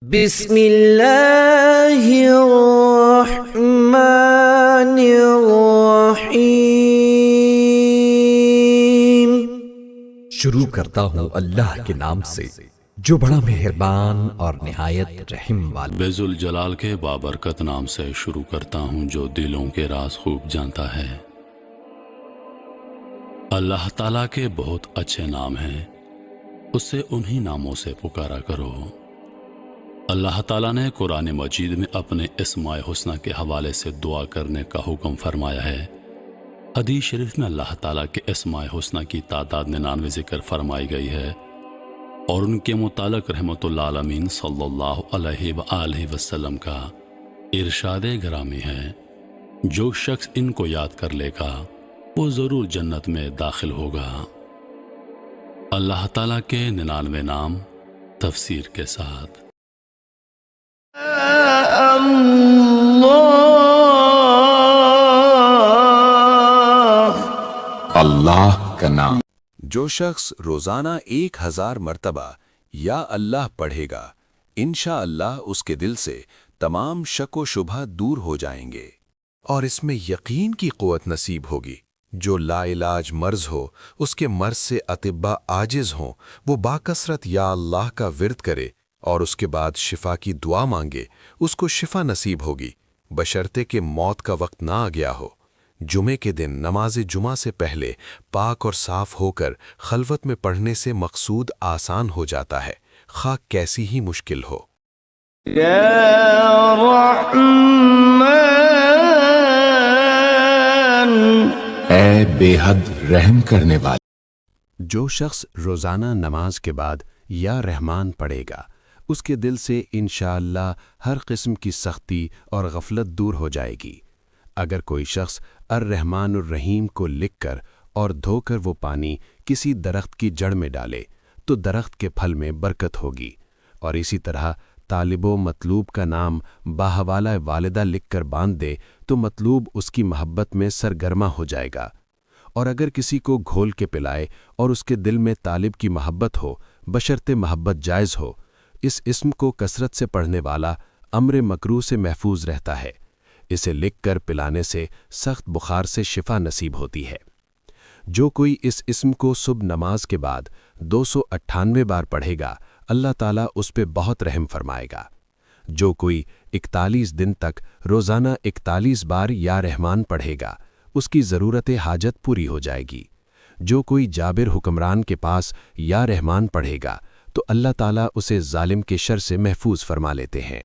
बिस्मिल्लाहिर्रहमानिर्रहीम। शुरू करता हूँ अल्लाह के नाम से जो बड़ा मेहरबान और निहायत रहम वाला। बेजुल जलाल के बाबरकत नाम से शुरू करता हूँ जो दिलों के राज खूब जानता है। अल्लाह ताला के बहुत अच्छे नाम हैं, उससे उन्हीं नामों से पुकारा करो। अल्लाह ताला ने कुरान मजीद में अपने इस्माए हुस्ना के हवाले से दुआ करने का हुक्म फरमाया है। हदीस शरीफ में अल्लाह ताला के इस्माए हुस्ना की तादाद 99 जिक्र फरमाई गई है और उनके मुतालिक रहमतुल्लाह आलमीन सल्लल्लाहु अलैहि वसल्लम का इरशादे ग्रामी है, जो शख्स इनको याद कर लेगा वो ज़रूर जन्नत में दाखिल होगा। अल्लाह ताला के 99 नाम तफसीर के साथ। अल्लाह का नाम। जो शख्स रोजाना 1000 मर्तबा या अल्लाह पढ़ेगा, इंशाअल्लाह उसके दिल से तमाम शक व शुबहा दूर हो जाएंगे और इसमें यकीन की क़ुव्वत नसीब होगी। जो लाइलाज मर्ज हो, उसके मर्ज से अतिब्बा आजिज हों, वो बाकसरत या अल्लाह का विर्द करे और उसके बाद शिफा की दुआ मांगे, उसको शिफा नसीब होगी, बशर्ते कि मौत का वक्त ना आ गया हो। जुमे के दिन नमाज जुमा से पहले पाक और साफ होकर खलवत में पढ़ने से मकसूद आसान हो जाता है, खा कैसी ही मुश्किल हो। ऐ बेहद रहम करने वाले। जो शख्स रोज़ाना नमाज के बाद या रहमान पढ़ेगा, उसके दिल से इंशाअल्लाह हर किस्म की सख्ती और गफलत दूर हो जाएगी। अगर कोई शख्स अर्रहमानुर रहीम को लिखकर और धोकर वो पानी किसी दरख्त की जड़ में डाले तो दरख्त के फल में बरकत होगी। और इसी तरह तालिबो मतलूब का नाम बाहवाला वालिदा लिखकर बांध दे तो मतलूब उसकी मोहब्बत में सरगर्मा हो जाएगा। और अगर किसी को घोल के पिलाए और उसके दिल में तालिब की मोहब्बत हो, बशर्ते मोहब्बत जायज़ हो, इस इस्म को कसरत से पढ़ने वाला अम्र मकरूह से महफूज रहता है। इसे लिखकर पिलाने से सख्त बुखार से शिफा नसीब होती है। जो कोई इस इस्म को सुबह नमाज के बाद 298 बार पढ़ेगा, अल्लाह ताला उस पे बहुत रहम फरमाएगा। जो कोई 41 दिन तक रोज़ाना 41 बार या रहमान पढ़ेगा, उसकी ज़रूरत हाजत पूरी हो जाएगी। जो कोई जाबिर हुक्मरान के पास या रहमान पढ़ेगा तो अल्लाह ताला उसे जालिम के शर से महफूज फरमा लेते हैं।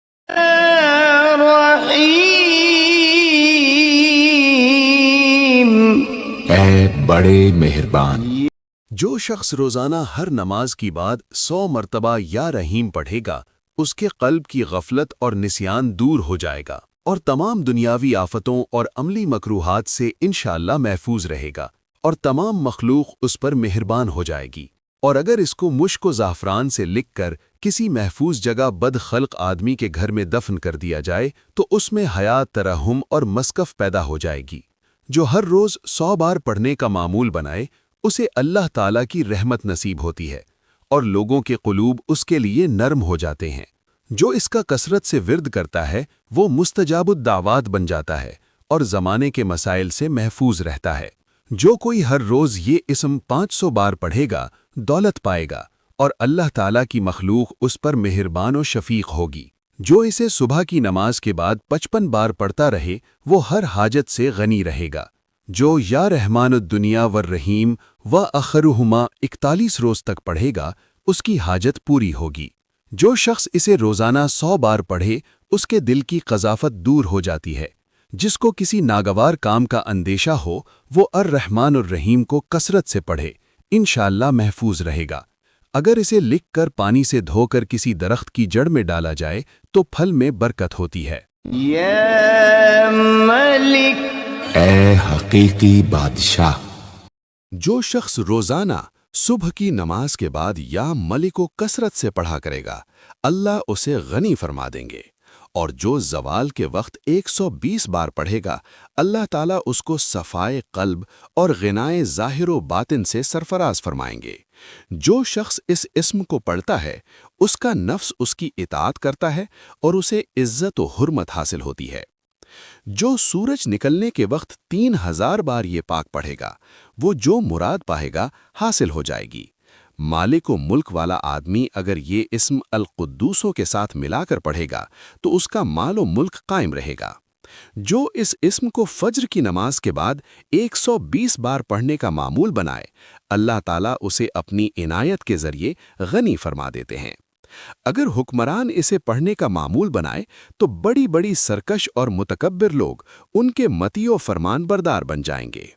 ऐ बड़े मेहरबान। जो शख्स रोज़ाना हर नमाज की बाद 100 मर्तबा या रहीम पढ़ेगा, उसके क़ल्ब की गफलत और निस्यान दूर हो जाएगा और तमाम दुनियावी आफतों और अमली मकरूहात से इंशाअल्लाह महफूज रहेगा और तमाम मखलूक उस पर मेहरबान हो जाएगी। और अगर इसको मुश्क व ज़ाफ़रान से लिखकर किसी महफूज जगह बदखल्क आदमी के घर में दफन कर दिया जाए तो उसमें हयात, तरहुम और मस्कफ पैदा हो जाएगी। जो हर रोज़ 100 बार पढ़ने का मामूल बनाए, उसे अल्लाह ताला की रहमत नसीब होती है और लोगों के क़ुलूब उसके लिए नर्म हो जाते हैं। जो इसका कसरत से विर्द करता है वो मुस्तजाबुद दावात बन जाता है और ज़माने के मसाइल से महफूज रहता है। जो कोई हर रोज़ ये इस्म 500 बार पढ़ेगा, दौलत पाएगा और अल्लाह ताला की मखलूक उस पर मेहरबान व शफ़ीक़ होगी। जो इसे सुबह की नमाज के बाद 55 बार पढ़ता रहे, वो हर हाजत से गनी रहेगा। जो या रहमानुद्दुनिया वर रहीम व अखरुहुमा 41 रोज़ तक पढ़ेगा, उसकी हाजत पूरी होगी। जो शख्स इसे रोज़ाना 100 बार पढ़े, उसके दिल की क़ज़ाफ़त दूर हो जाती है। जिसको किसी नागवार काम का अंदेशा हो, वो अर्रहमानुर रहीम को कसरत से पढ़े, इंशाअल्लाह महफूज रहेगा। अगर इसे लिखकर पानी से धोकर किसी दरख्त की जड़ में डाला जाए तो फल में बरकत होती है। या मलिक। ऐ हकीकी बादशाह। जो शख्स रोज़ाना सुबह की नमाज के बाद या मलिक को कसरत से पढ़ा करेगा, अल्लाह उसे गनी फरमा देंगे और जो ज़वाल के वक्त 120 बार पढ़ेगा, अल्लाह ताला उसको सफ़ाए क़ल्ब और ग़िनाए ज़ाहिर व बातिन से सरफराज फरमाएंगे। जो शख्स इस इस्म को पढ़ता है, उसका नफ्स उसकी इताअत करता है और उसे इज़्ज़त व हुर्मत हासिल होती है। जो सूरज निकलने के वक्त 3000 बार ये पाक पढ़ेगा, वो जो मुराद पाएगा हासिल हो जाएगी। मालिक व मुल्क वाला आदमी अगर ये इस्म अल-कुद्दूसों के साथ मिलाकर पढ़ेगा तो उसका माल व मुल्क कायम रहेगा। जो इस इस्म को फज्र की नमाज के बाद 120 बार पढ़ने का मामूल बनाए, अल्लाह ताला उसे अपनी इनायत के जरिए गनी फरमा देते हैं। अगर हुक्मरान इसे पढ़ने का मामूल बनाए तो बड़ी बड़ी सरकश और मुतकब्बिर लोग उनके मतियो फरमान बरदार बन जाएंगे।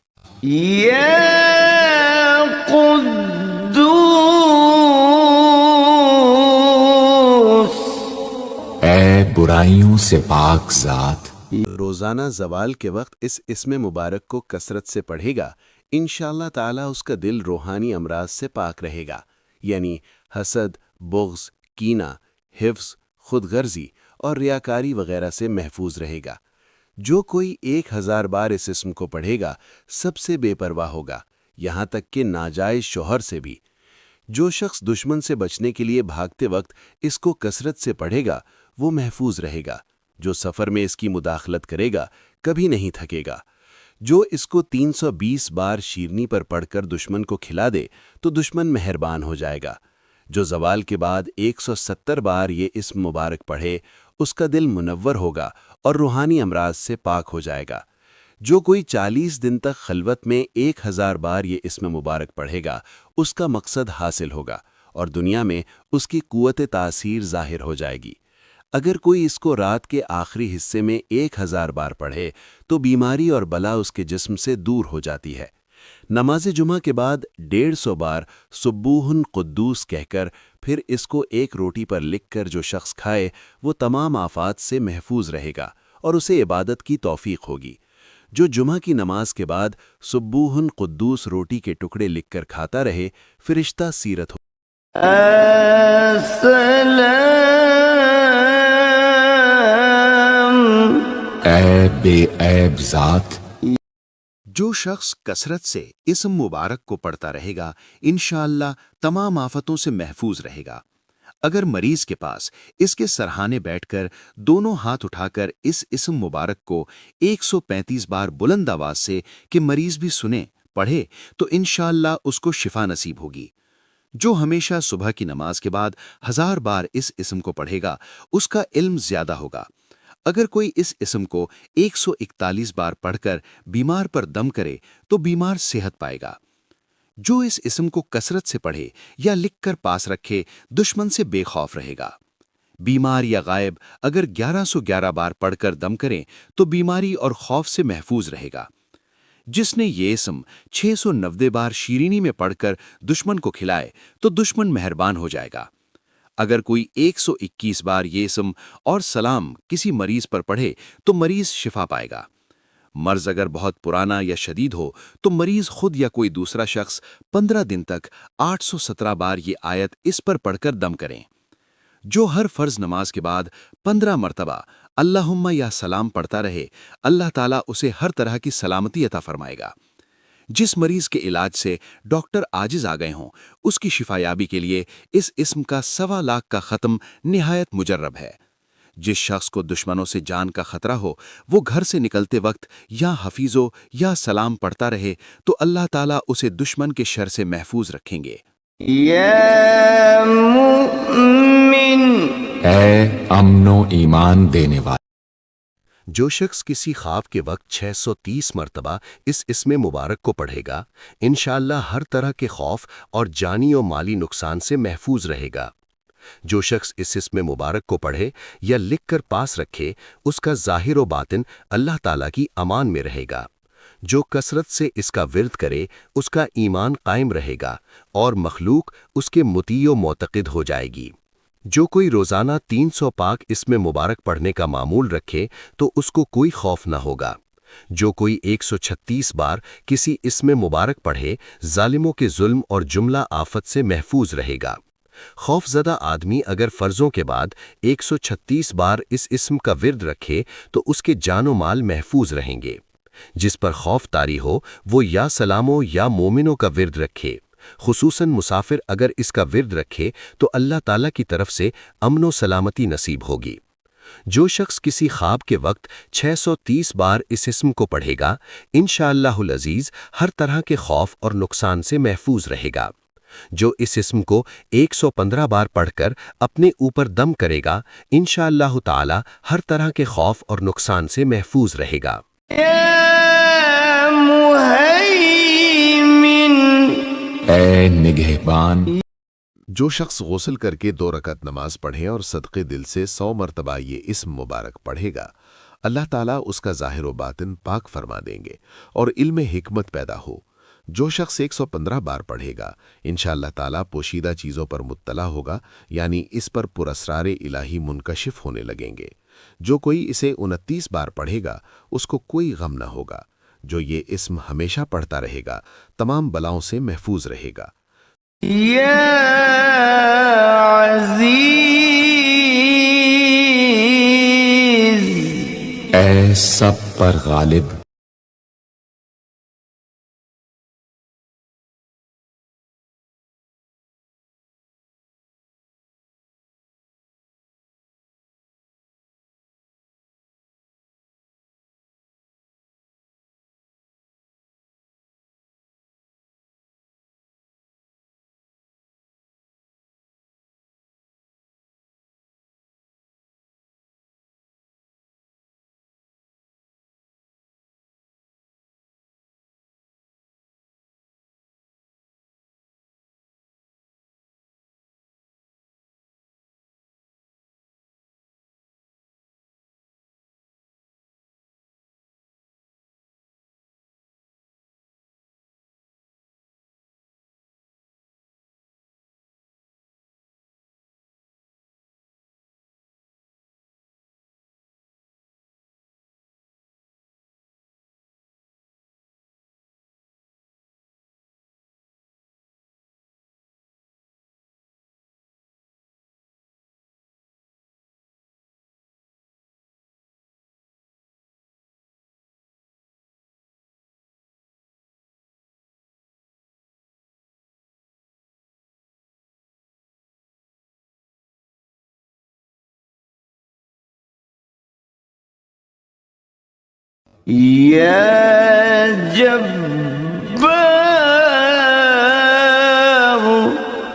ए बुराइयों से पाक ज़ात, रोज़ाना ज़वाल के वक्त इस इस्म मुबारक को कसरत से पढ़ेगा, इंशाअल्लाह ताला उसका दिल रूहानी अमराज से पाक रहेगा, यानी हसद, बुग़्ज़, कीना, हिफ्ज़, खुदगर्जी और रियाकारी वगैरह से महफूज रहेगा। जो कोई 1000 बार इस इस्म को पढ़ेगा, सबसे बेपरवाह होगा, यहाँ तक कि नाजायज़ शोहर से भी। जो शख्स दुश्मन से बचने के लिए भागते वक्त इसको कसरत से पढ़ेगा, वो महफूज रहेगा। जो सफ़र में इसकी मुदाखलत करेगा, कभी नहीं थकेगा। जो इसको 320 बार शीरनी पर पढ़कर दुश्मन को खिला दे, तो दुश्मन मेहरबान हो जाएगा। जो ज़वाल के बाद 170 बार ये इस्म मुबारक पढ़े, उसका दिल मुनव्वर होगा और रूहानी अमराज से पाक हो जाएगा। जो कोई 40 दिन तक खलवत में 1000 बार ये इस्म मुबारक पढ़ेगा, उसका मकसद हासिल होगा और दुनिया में उसकी कुव्वत तासीर ज़ाहिर हो जाएगी। अगर कोई इसको रात के आखिरी हिस्से में 1000 बार पढ़े, तो बीमारी और बला उसके जिस्म से दूर हो जाती है। नमाज जुमा के बाद 150 बार सुब्बूहुन कुद्दूस कहकर फिर इसको एक रोटी पर लिखकर जो शख्स खाए, वो तमाम आफात से महफूज रहेगा और उसे इबादत की तौफीक होगी। जो जुमा की नमाज के बाद सुब्बूहुन कुद्दूस रोटी के टुकड़े लिखकर खाता रहे, फरिश्ता सीरत हो। ए बेऐब ज़ात, जो शख्स कसरत से इस्म मुबारक को पढ़ता रहेगा, इंशाअल्लाह तमाम आफतों से महफूज रहेगा। अगर मरीज के पास इसके सरहाने बैठकर दोनों हाथ उठाकर इस इस्म मुबारक को 135 बार बुलंद आवाज से कि मरीज भी सुने पढ़े, तो इंशाअल्लाह उसको शिफा नसीब होगी। जो हमेशा सुबह की नमाज के बाद 1000 बार इस इस्म को पढ़ेगा, उसका इल्म ज्यादा होगा। अगर कोई इस इस्म को 141 बार पढ़कर बीमार पर दम करे, तो बीमार सेहत पाएगा। जो इस इस्म को कसरत से पढ़े या लिखकर पास रखे, दुश्मन से बेखौफ रहेगा। बीमार या गायब अगर 1111 बार पढ़कर दम करें, तो बीमारी और खौफ से महफूज रहेगा। जिसने ये इस्म 690 बार शीरीनी में पढ़कर दुश्मन को खिलाए, तो दुश्मन मेहरबान हो जाएगा। अगर कोई 121 बार ये इस्म और सलाम किसी मरीज पर पढ़े, तो मरीज शिफा पाएगा। मर्ज अगर बहुत पुराना या शदीद हो, तो मरीज खुद या कोई दूसरा शख्स 15 दिन तक 817 बार ये आयत इस पर पढ़कर दम करें। जो हर फर्ज नमाज के बाद 15 मरतबा अल्लाहुम्मा या सलाम पढ़ता रहे, अल्लाह ताला उसे हर तरह की सलामती अता फरमाएगा। जिस मरीज के इलाज से डॉक्टर आजिज आ गए हों, उसकी शिफायाबी के लिए इस इस्म का 1.25 लाख का ख़त्म निहायत मुजर्रब है। जिस शख्स को दुश्मनों से जान का खतरा हो, वो घर से निकलते वक्त या हफीजो या सलाम पढ़ता रहे, तो अल्लाह ताला उसे दुश्मन के शर से महफूज रखेंगे। ए अमनो ईमान देने वाले, जो शख्स किसी ख्वाब के वक्त 630 मरतबा इस इस्म मुबारक को पढ़ेगा, इंशाअल्लाह हर तरह के खौफ और जानी और माली नुकसान से महफूज रहेगा। जो शख्स इस इस्म मुबारक को पढ़े या लिखकर पास रखे, उसका ज़ाहिर व बातिन अल्लाह ताला की अमान में रहेगा। जो कसरत से इसका विर्द करे, उसका ईमान कायम रहेगा और मखलूक उसके मुती व मोतक़िद हो जाएगी। जो कोई रोज़ाना 300 पाक इस्म मुबारक पढ़ने का मामूल रखे, तो उसको कोई खौफ न होगा। जो कोई 136 बार किसी इस्म मुबारक पढ़े, जालिमों के जुल्म और जुमला आफत से महफूज रहेगा। खौफजदा आदमी अगर फ़र्ज़ों के बाद 136 बार इस इस्म का विर्द रखे तो उसके जानो माल महफूज रहेंगे। जिस पर खौफ तारी हो वो या सलामों या मोमिनों का विर्द रखे। खुसूसन मुसाफिर अगर इसका विर्द रखे तो अल्लाह ताला की तरफ से अमनो सलामती नसीब होगी। जो शख्स किसी ख्वाब के वक्त 630 बार इस इस्म को पढ़ेगा, इंशाअल्लाहुल अज़ीज़ हर तरह के खौफ और नुकसान से महफूज रहेगा। जो इस इस्म को 115 बार पढ़कर अपने ऊपर दम करेगा, इंशाअल्लाहु ताला हर तरह के खौफ और नुकसान से महफूज रहेगा। ए निगहबान, जो शख्स गुस्ल करके 2 रकत नमाज पढ़े और सदक़े दिल से 100 मरतबा ये इस्म मुबारक पढ़ेगा, अल्लाह ताला उसका ज़ाहिर व बातिन पाक फरमा देंगे और इल्म हिकमत पैदा हो। जो शख्स 115 बार पढ़ेगा, इंशाअल्लाह ताला पोशीदा चीज़ों पर मुत्तला होगा, यानी इस पर पुरस्रारे इलाही मुनकशिफ होने लगेंगे। जो कोई इसे 29 बार पढ़ेगा, उसको कोई गम न होगा। जो ये इस्म हमेशा पढ़ता रहेगा, तमाम बलाओं से महफूज रहेगा। ए सब पर गालिब,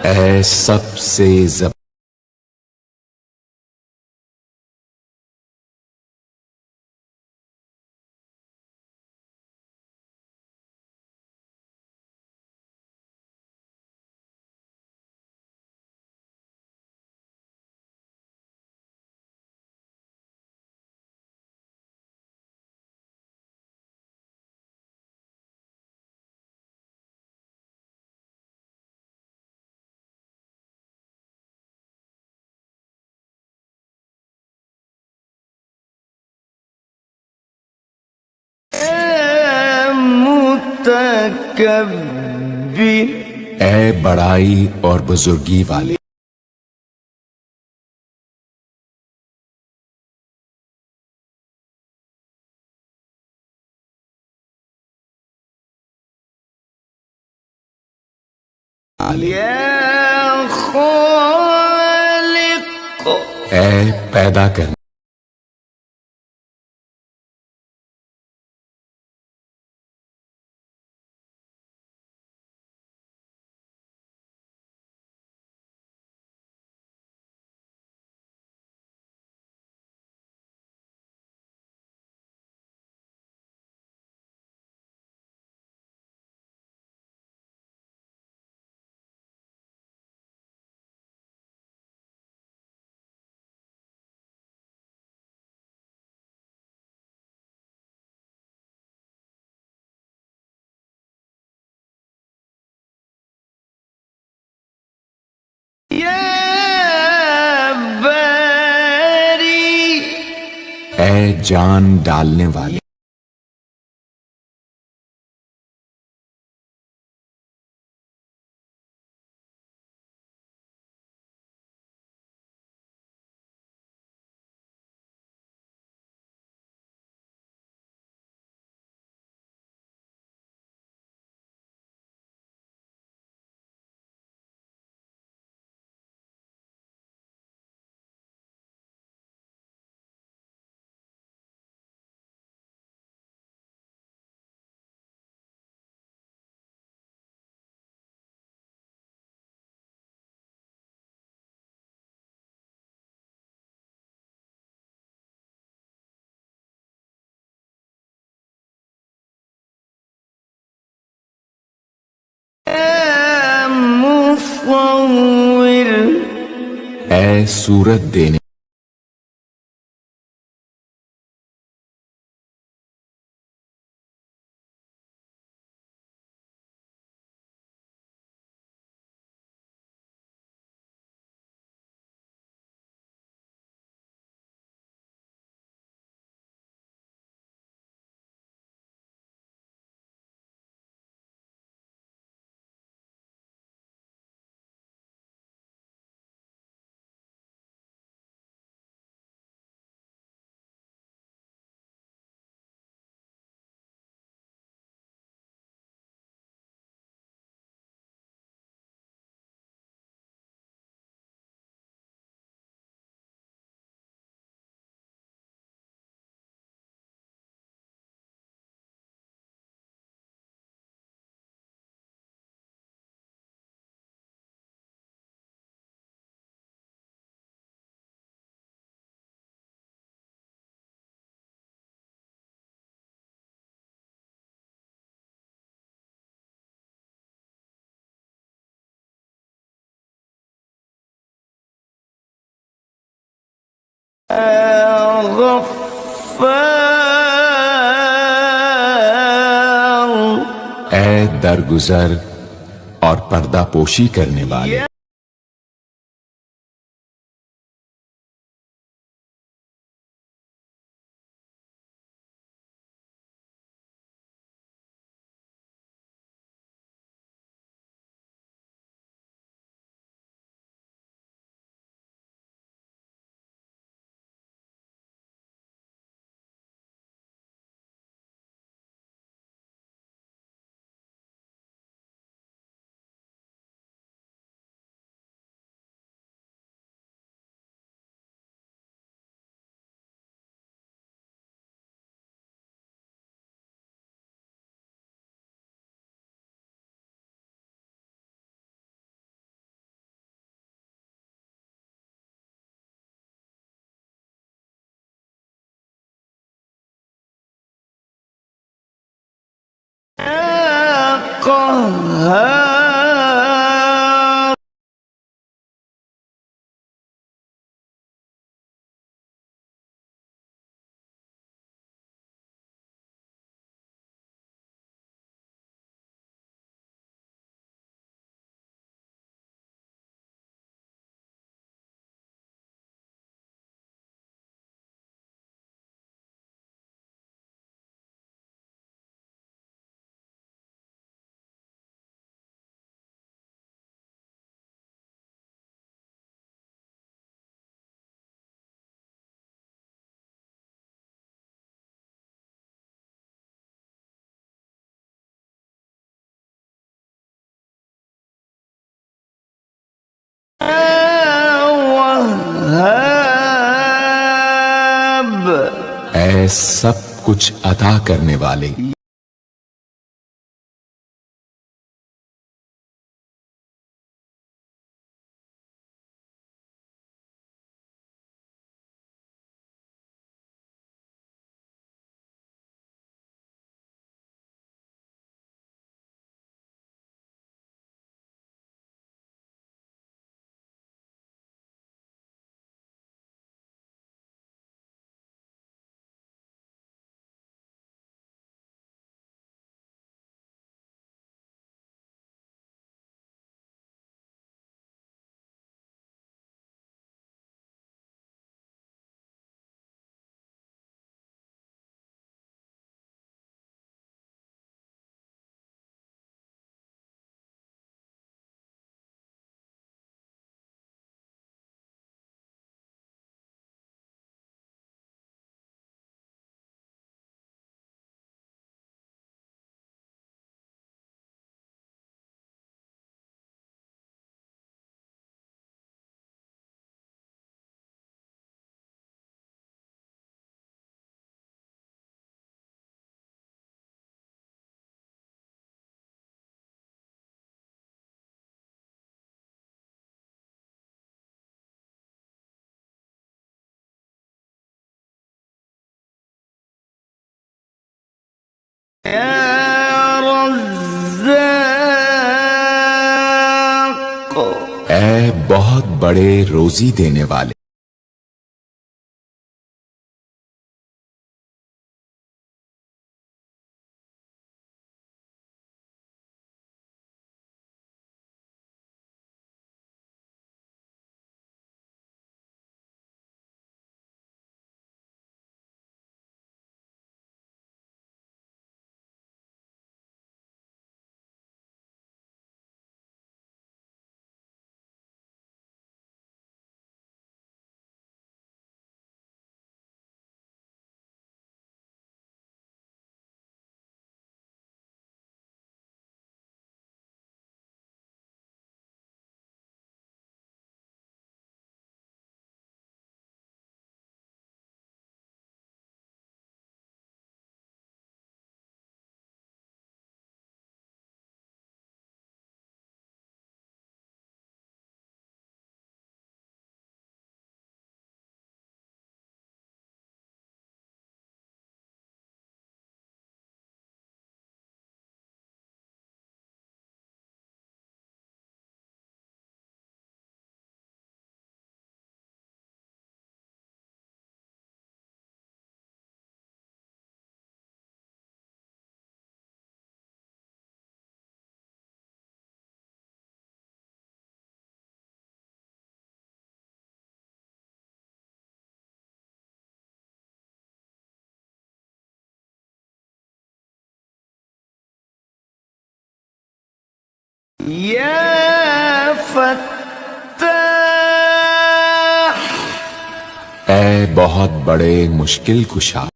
ए सबसे जब ए बड़ाई और बुजुर्गी वाले, ए पैदा करने ए जान डालने वाले, ए सूरत देने ए दरगुजर और पर्दा पोशी करने वाले ए सब कुछ अता करने वाले ए बहुत बड़े रोजी देने वाले। या फत्ताह, ऐ बहुत बड़े मुश्किल कुशा।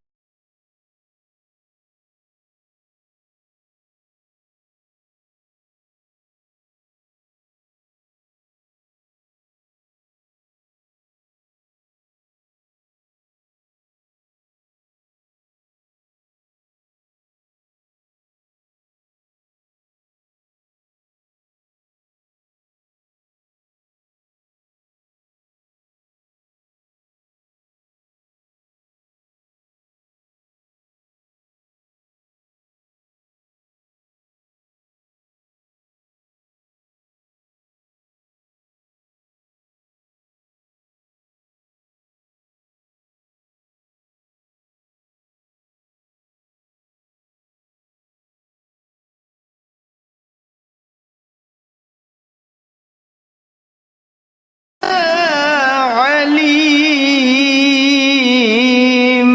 अलीम,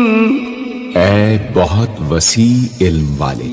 ऐ बहुत वसी इल्म वाले।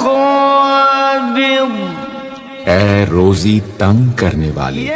काबिद, ऐ रोजी तंग करने वाले।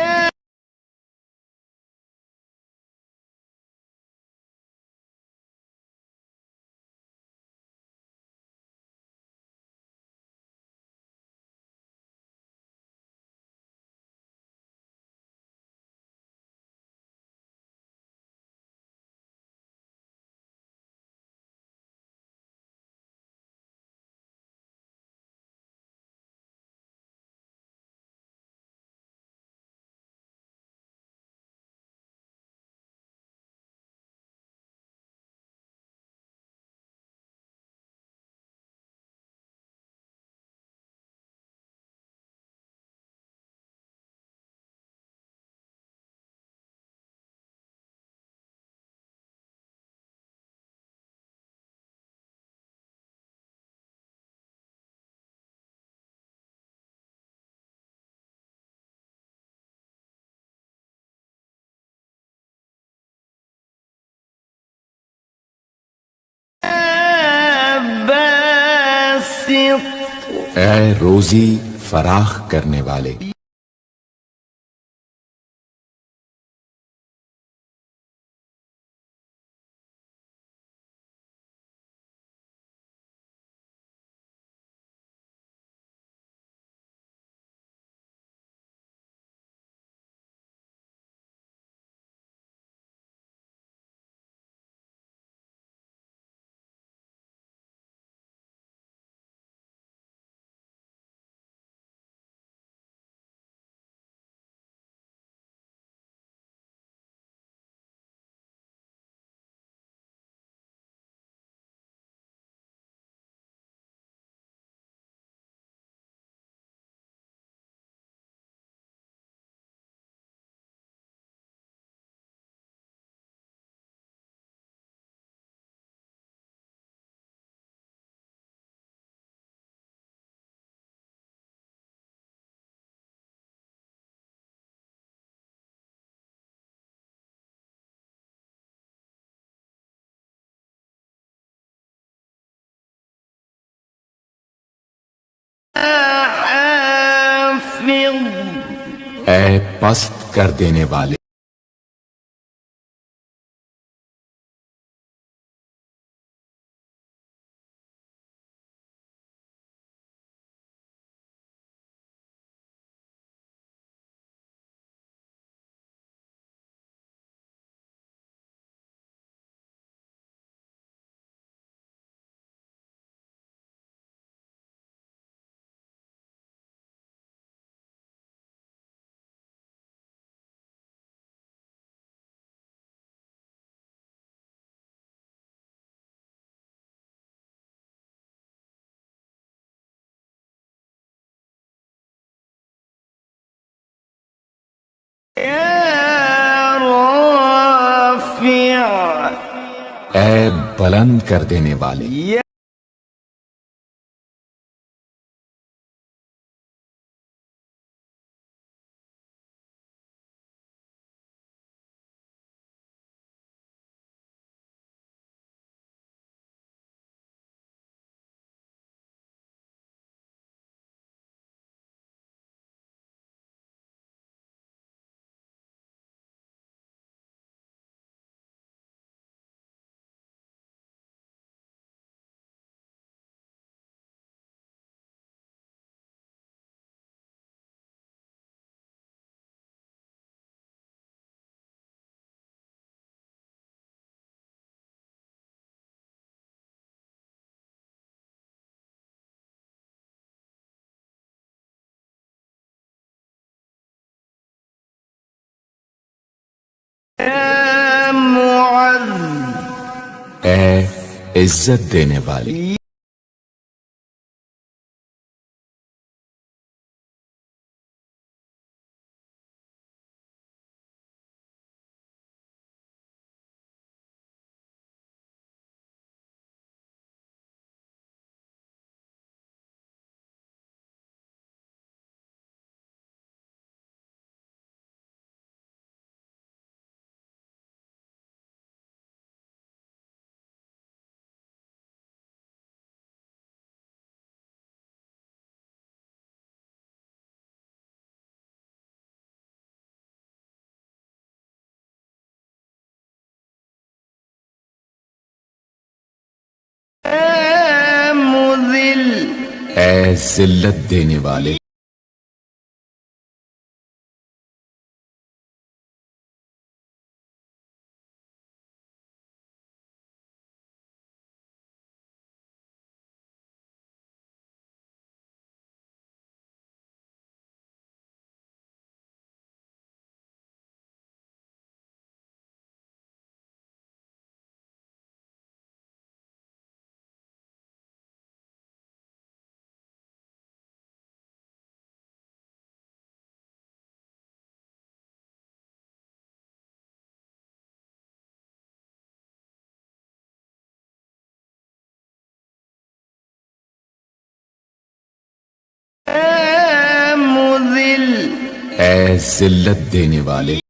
ऐ रोजी फराख करने वाले। ऐ पस्त कर देने वाले। ऐ बुलंद कर देने वाले। ऐ इज्जत देने वाले। ऐ जिल्लत देने वाले। ऐ जिल्लत देने वाले।